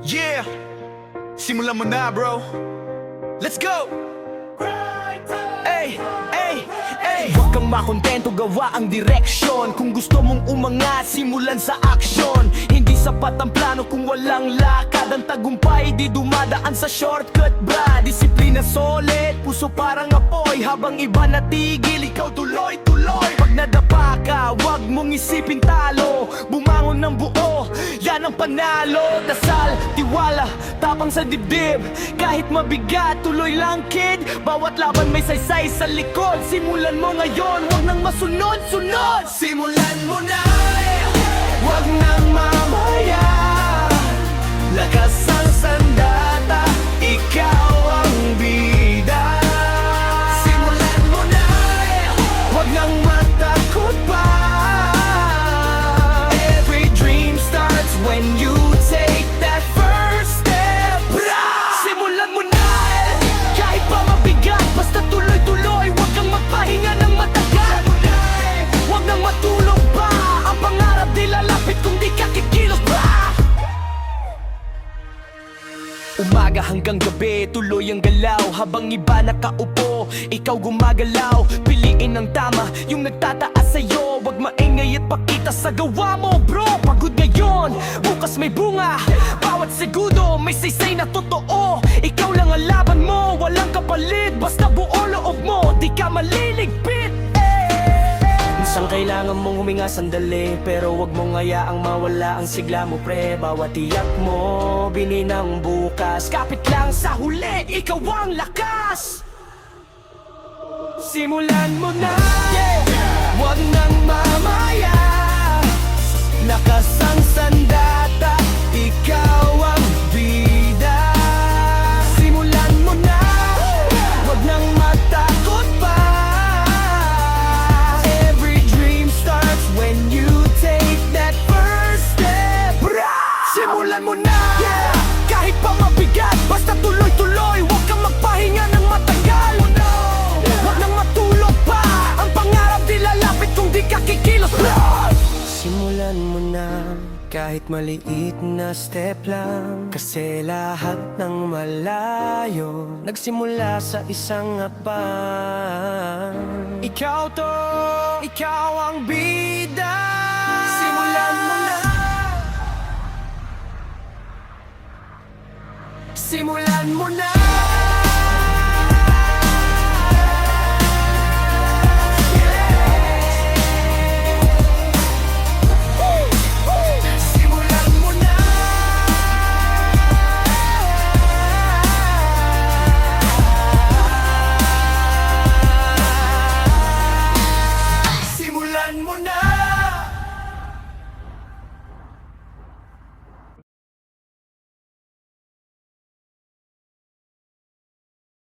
Yeah, simulan mo na bro. Let's go! Ay, ay, ay. Huwag kang makontento, gawa ang direksyon. Kung gusto mong umangat, simulan sa aksyon. Hindi sapat ang plano kung walang lakad. Ang tagumpay di dumadaan sa shortcut bra. Disiplina solid, puso parang apoy. Habang iba natigil, ikaw tuloy-tuloy. Pag nadapa ka, huwag mong isipin talo. Bumangon ng buo, yan ang panalo. Dasal, tiwala, tapang sa dibdib. Kahit mabigat, tuloy lang kid. Bawat laban may saysay sa likod. Simulan mo ngayon, huwag nang masunod-sunod. Simulan mo na, huwag nang mamaya. Lakas ang sandata, ikaw ang bida. Simulan mo na, huwag nang matakot pa. Every dream starts when you take that first step. Simulan mo na, kahit pa mabigat, basta tuloy-tuloy. Huwag kang magpahinga ng matagal. Huwag nang matulog pa. Ang pangarap di lalapit kung di ka kikilos pa. Umaga hanggang gabi, tuloy ang galaw. Habang iba nakaupo, ikaw gumagalaw. Piliin ang tama, yung nagtataas sa'yo. Huwag maingay at pakita sa gawa mo, bro. Pagod ngayon, bukas may bunga. Bawat segundo, may saysay na totoo. Ikaw lang ang laban mo, walang kapalit. Basta buo loob mo, di ka maliligpit. Minsan kailangan mong huminga sandali, pero wag mong hayaang mawala ang sigla mo, pre. Bawat tiyak mo, bininang bukas. Kapit lang sa huli, ikaw ang lakas. Simulan mo na, wag nang mamaya. Lakas ang sandata, ikaw ang bida. Simulan mo na, wag nang matakot pa. When you take that first step, simulan mo na, kahit pa mabigat, basta tuloy-tuloy. Huwag kang magpahinga ng matagal. Huwag nang matulog pa. Ang pangarap di lalapit kung di ka kikilos. Simulan mo na, kahit maliit na step lang. Kasi lahat ng malayo nagsimula sa isang hakbang. Ikaw to, ikaw ang bida. Simulan mo na. Simulan mo na.